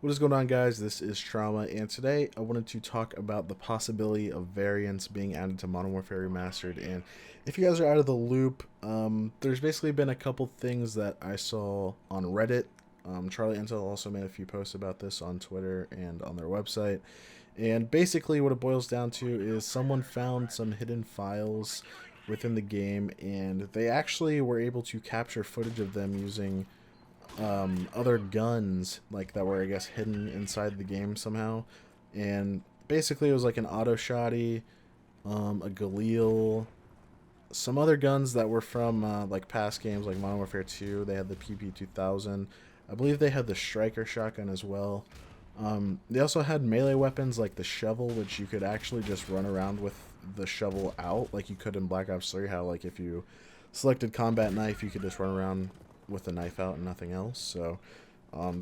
What is going on, guys? This is Trauma, and today I wanted to talk about the possibility of variants being added to Modern Warfare Remastered. And if you guys are out of the loop, there's basically been a couple things that I saw on Reddit. Charlie Intel also made a few posts about this on Twitter and on their website. And basically, what it boils down to is someone found some hidden files within the game, and they actually were able to capture footage of them using other guns like that were, I guess, hidden inside the game somehow. And basically it was like an auto shotty, a Galil, some other guns that were from like past games like Modern Warfare 2. They had the PP 2000. I believe they had the striker shotgun as well. They also had melee weapons like the shovel, which you could actually just run around with the shovel out like you could in Black Ops 3. How like if you selected combat knife, you could just run around with the knife out and nothing else. So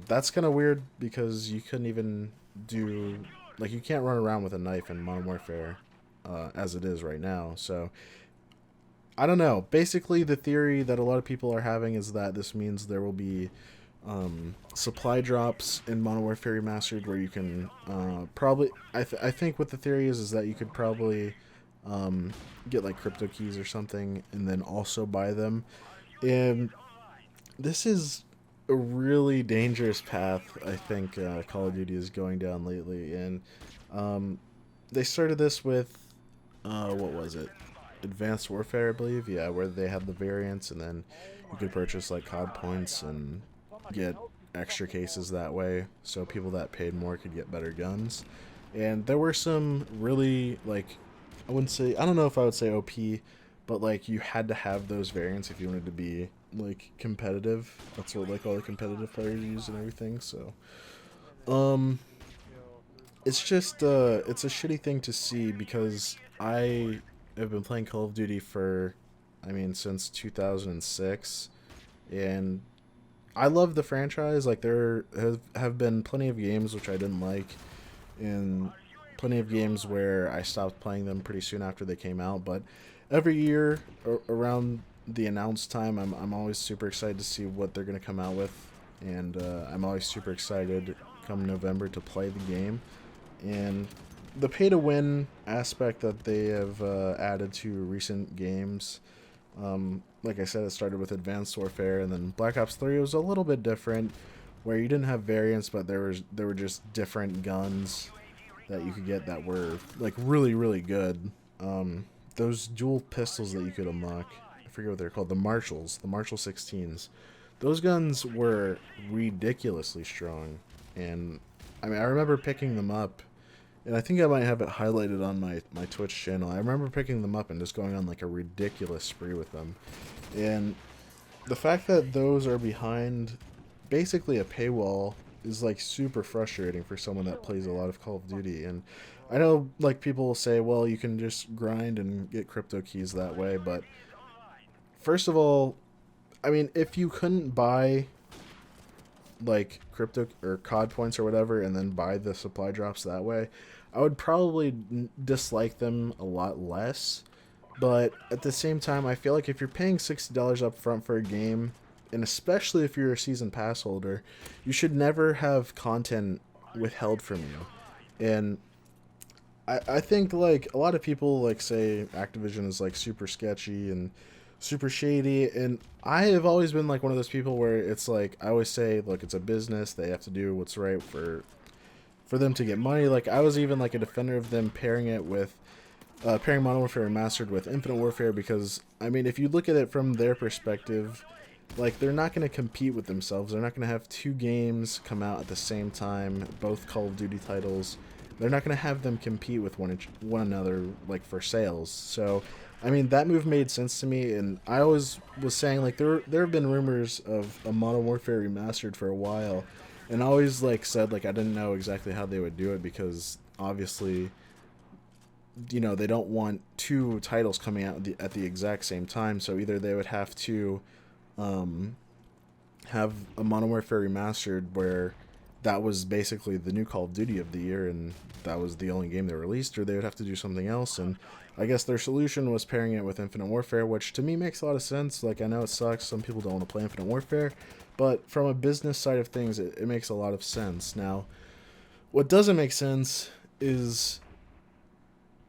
that's kind of weird because you couldn't even do, like, you can't run around with a knife in Modern Warfare as it is right now. So I don't know. Basically, the theory that a lot of people are having is that this means there will be supply drops in Modern Warfare Remastered where you can probably. I think what the theory is that you could probably get like crypto keys or something and then also buy them. And this is a really dangerous path, I think, Call of Duty is going down lately. And um, they started this with, what was it? Advanced Warfare, I believe. Yeah, where they had the variants, and then you could purchase like COD points and get extra cases that way. So people that paid more could get better guns. And there were some really, like, I wouldn't say, I don't know if I would say OP, but like you had to have those variants if you wanted to be like competitive. That's what like all the competitive players use and everything. So um it's just it's a shitty thing to see because I have been playing Call of Duty for, I mean, since 2006, and I love the franchise. Like, there have been plenty of games which I didn't like, and plenty of games where I stopped playing them pretty soon after they came out. But every year around the announced time, I'm always super excited to see what they're going to come out with, and I'm always super excited come November to play the game. And the pay to win aspect that they have added to recent games, like I said, it started with Advanced Warfare, and then Black Ops 3 was a little bit different, where you didn't have variants, but there were just different guns that you could get that were like really good. Those dual pistols that you could unlock, I forget what they're called, the Marshall 16s. Those guns were ridiculously strong, and I mean I remember picking them up, and I think I might have it highlighted on my Twitch channel. I remember picking them up and just going on like a ridiculous spree with them, and the fact that those are behind basically a paywall is like super frustrating for someone that plays a lot of Call of Duty. And I know like people will say, well, you can just grind and get crypto keys that way, but first of all, I mean, if you couldn't buy like crypto or COD points or whatever and then buy the supply drops that way, I would probably dislike them a lot less. But at the same time, I feel like if you're paying $60 up front for a game, and especially if you're a season pass holder, you should never have content withheld from you. And I think like a lot of people like say Activision is like super sketchy and super shady, and I have always been like one of those people where it's like I always say, look, it's a business, they have to do what's right for them to get money. Like, I was even like a defender of them pairing it with pairing Modern Warfare Remastered with Infinite Warfare, because I mean, if you look at it from their perspective, like, they're not going to compete with themselves. They're not going to have two games come out at the same time, both Call of Duty titles. They're not going to have them compete with one another like for sales. So I mean, that move made sense to me, and I always was saying like there have been rumors of a Modern Warfare Remastered for a while, and I always like said like I didn't know exactly how they would do it because obviously, you know, they don't want two titles coming out at the exact same time. So either they would have to um, have a Modern Warfare Remastered where that was basically the new Call of Duty of the year, and that was the only game they released, or they would have to do something else. And I guess their solution was pairing it with Infinite Warfare, which to me makes a lot of sense. Like, I know it sucks, some people don't want to play Infinite Warfare, but from a business side of things, it makes a lot of sense. Now, what doesn't make sense is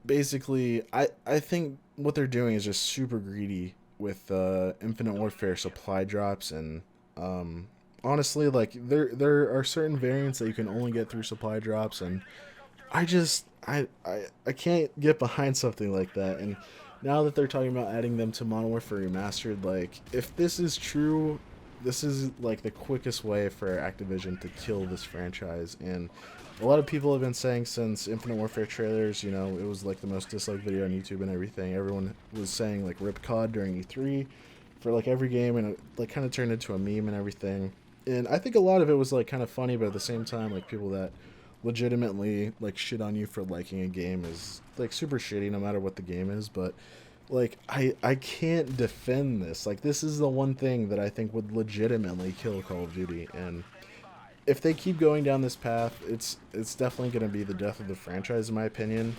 basically, I think what they're doing is just super greedy with Infinite Warfare supply drops, and honestly, like there are certain variants that you can only get through supply drops, and I can't get behind something like that. And now that they're talking about adding them to Modern Warfare Remastered, like if this is true, this is like the quickest way for Activision to kill this franchise. And a lot of people have been saying since Infinite Warfare trailers, you know, it was like the most disliked video on YouTube and everything. Everyone was saying like "Rip COD" during E3 for like every game, and it like kind of turned into a meme and everything. And I think a lot of it was like kind of funny, but at the same time, like people that legitimately like shit on you for liking a game is like super shitty no matter what the game is. But like I can't defend this. Like this is the one thing that I think would legitimately kill Call of Duty. And if they keep going down this path, it's definitely going to be the death of the franchise in my opinion,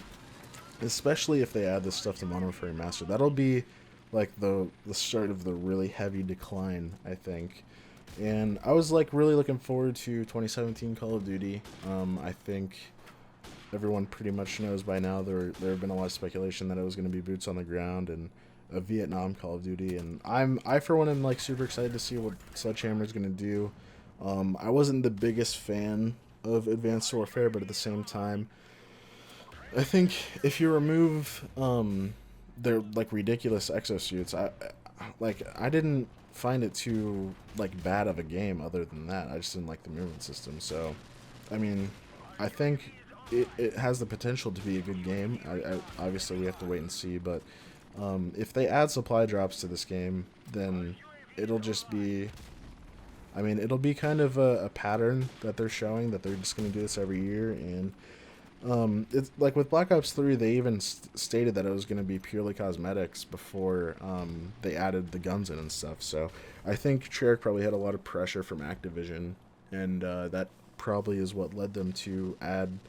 especially if they add this stuff to Modern Warfare Remastered. That'll be like the start of the really heavy decline, I think. And I was like really looking forward to 2017 Call of Duty. I think everyone pretty much knows by now there have been a lot of speculation that it was going to be boots on the ground and a Vietnam Call of Duty, and I for one am like super excited to see what Sledgehammer is going to do. I wasn't the biggest fan of Advanced Warfare, but at the same time, I think if you remove their like ridiculous exosuits, I didn't find it too like bad of a game. Other than that, I just didn't like the movement system. So, I mean, I think it has the potential to be a good game. Obviously we have to wait and see, but if they add supply drops to this game, then it'll just be, I mean, it'll be kind of a pattern that they're showing, that they're just going to do this every year. And it's like with Black Ops 3, they even stated that it was going to be purely cosmetics before they added the guns in and stuff. So I think Treyarch probably had a lot of pressure from Activision, and that probably is what led them to add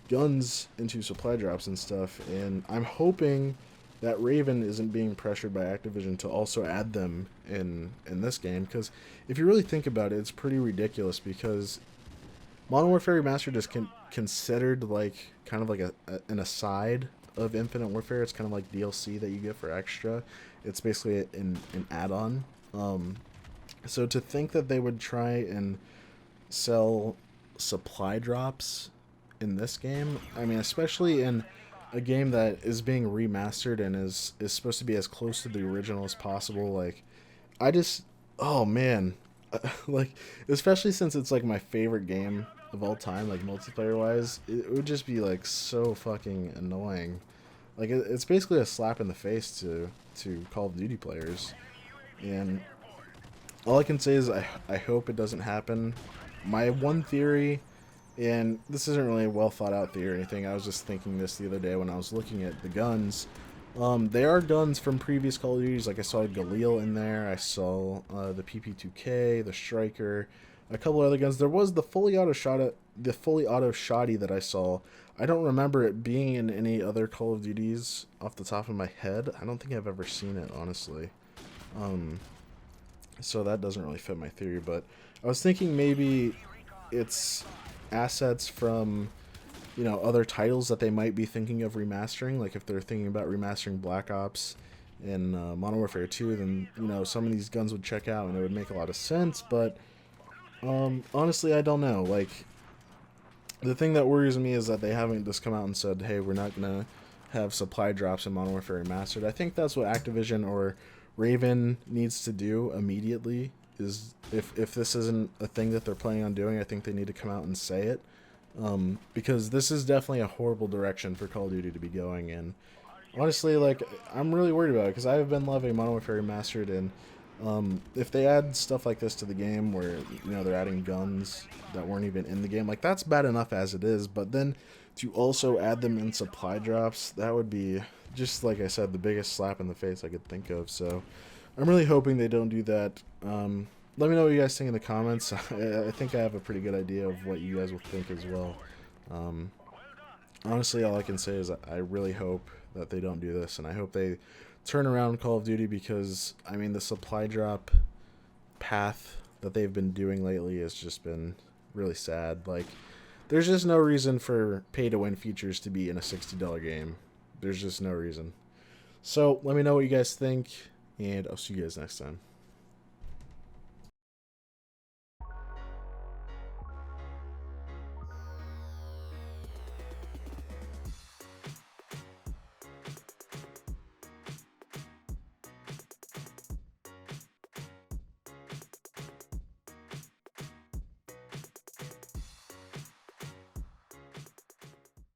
guns into supply drops and stuff. And I'm hoping that Raven isn't being pressured by Activision to also add them in this game, because if you really think about it, it's pretty ridiculous, because Modern Warfare Remastered is considered like kind of like an aside of Infinite Warfare. It's kind of like DLC that you get for extra. It's basically an add-on. So to think that they would try and sell supply drops in this game, I mean, especially in a game that is being remastered and is supposed to be as close to the original as possible, like I just, oh man, like especially since it's like my favorite game of all time, like multiplayer wise, it would just be like so fucking annoying. Like it's basically a slap in the face to Call of Duty players. And all I can say is I hope it doesn't happen. My one theory, and this isn't really a well thought out theory or anything, I was just thinking this the other day when I was looking at the guns. They are guns from previous Call of Duties. Like I saw Galil in there. I saw the PP2K, the Striker, a couple other guns. There was the fully auto shotty that I saw. I don't remember it being in any other Call of Duties off the top of my head. I don't think I've ever seen it, honestly. So that doesn't really fit my theory. But I was thinking maybe it's assets from, you know, other titles that they might be thinking of remastering. Like if they're thinking about remastering Black Ops and Modern Warfare 2, then, you know, some of these guns would check out and it would make a lot of sense. But honestly, I don't know. Like, the thing that worries me is that they haven't just come out and said, hey, we're not going to have supply drops in Modern Warfare Remastered. I think that's what Activision or Raven needs to do immediately. Is if this isn't a thing that they're planning on doing, I think they need to come out and say it. Because this is definitely a horrible direction for Call of Duty to be going in. Honestly, like, I'm really worried about it, because I have been loving Modern Warfare Remastered, and if they add stuff like this to the game where, you know, they're adding guns that weren't even in the game, like, that's bad enough as it is, but then to also add them in supply drops, that would be, just like I said, the biggest slap in the face I could think of. So I'm really hoping they don't do that. let me know what you guys think in the comments. I think I have a pretty good idea of what you guys will think as well. Um, Honestly, all I can say is I really hope that they don't do this, and I hope they turn around Call of Duty, because I mean the supply drop path that they've been doing lately has just been really sad. Like, there's just no reason for pay to win features to be in a $60 game. There's just no reason. So let me know what you guys think, and I'll see you guys next time.